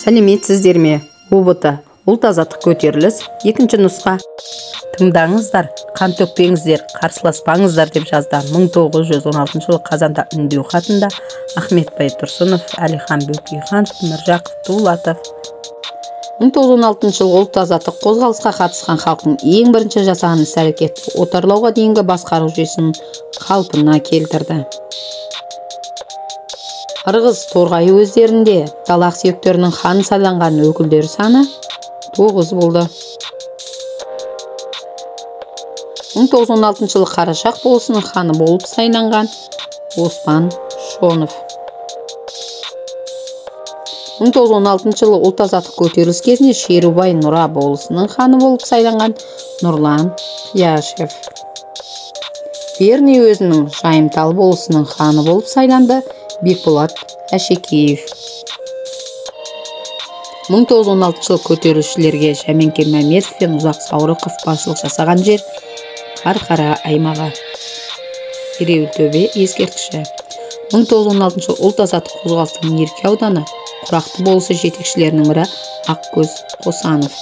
Сәлеметсіздер ме? ОБТ ұлт азаттық көтеріліс екінші нұсқа. Тыңдаңыздар, қан төкпеңіздер, қарсыласпаңыздар деп жазды 1916 жылы қазанда үндеу хатында Ахмет Байтұрсынов, Әлихан Бөкейханов, Міржақып Дулатов. 1916 жылы ұлт азаттық қозғалысқа қатысқан халықтың ең бірінші жасаған іс-әрекеті отарлауға дейінгі басқару жүйесін қалпына келтірді. Ырғыз, Торғай уездерінде дала ақсүйектерінің хан сайланған өкілдері саны 9 болды. 1916 жылы Қарашақ болысының ханы болып сайланған Оспан Шонов. 1916 жылы ұлт азаттық көтеріліс кезінде Шерубай Нұра болысының ханы болып сайланған Нұрлан Қияшев. Верный уезінің Жайымтал болысының ханы болып сайланды Бекболат Әшекеев. 1916 жылы көтерілісшілерге Жәменке Мәметов пен Ұзақ Саурықов басшылық жасаған жер Қарқара аймағы. Ереуілтөбе ескерткіші. 1916 жылы ұлт азаттық қозғалыстың Мерке ауданы Құрақты болысы жетекшілерінің бірі Ақкөз Қосанов.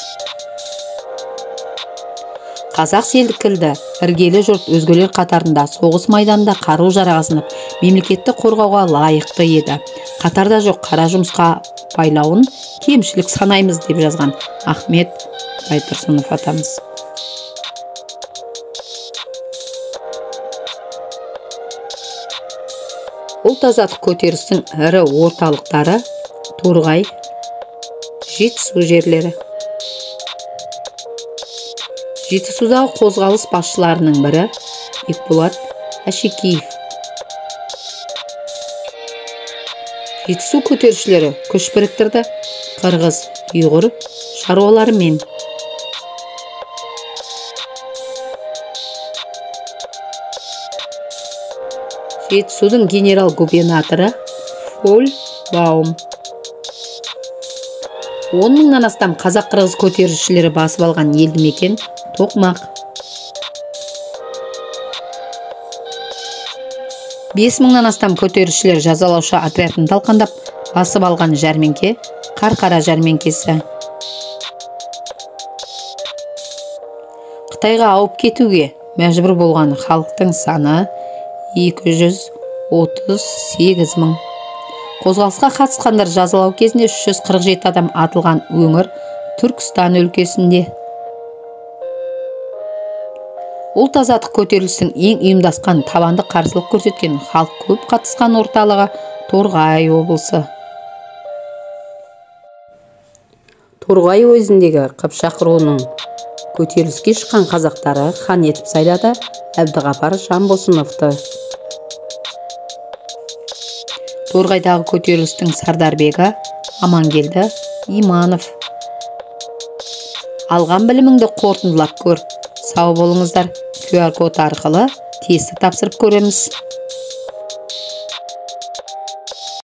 Қазақ селкілді, іргелі жұрт өзгелер қатарында соғыс майданында қару жарағасынып, мемлекетті қорғауға лайықты еді. Қатарда жоқ қара жұмысқа байлауын кемшілік санаймыз деп жазған Ахмет Байтұрсынов атамыз. Ұлт азаттық көтерілістің ірі орталықтары Торғай, Жетісу жерлері. Жетісудағы қозғалыс басшыларының бірі Бекболат Әшекеев. Жетісу көтерілісшілері күш біріктірді қырғыз, ұйғыр шаруаларымен. Жетісудың генерал-губернаторы Фольбаум. 10 мыңнан астам қазақ-қырғыз көтерілісшілері басып алған елді мекен Тоқмақ. 5 мыңнан астам көтерілісшілер жазалаушы отрядын талқандап басып алған жәрменке Қарқара жәрменкесі. Қытайға ауып кетуге мәжбүр болған халықтың саны 238 мың. Қозғалысқа қатысқандар жазалау кезінде 347 адам атылған өңір Түркістан өлкесінде. Ұлт азаттық көтерілістің ең ұйымдасқан табанды қарсылық көрсеткен халық көп қатысқан орталығы Торғай облысы. Торғай уезіндегі Қыпшақ руының көтеріліске шыққан қазақтары хан етіп сайлады Әбдіғапар Жанбосыновты. Торғайдағы көтерілістің сардарбегі Амангелді Иманов. Алған біліміңді қорытындылап көр. Сау болыңыздар. QR код арқылы тесті тапсырып көреміз.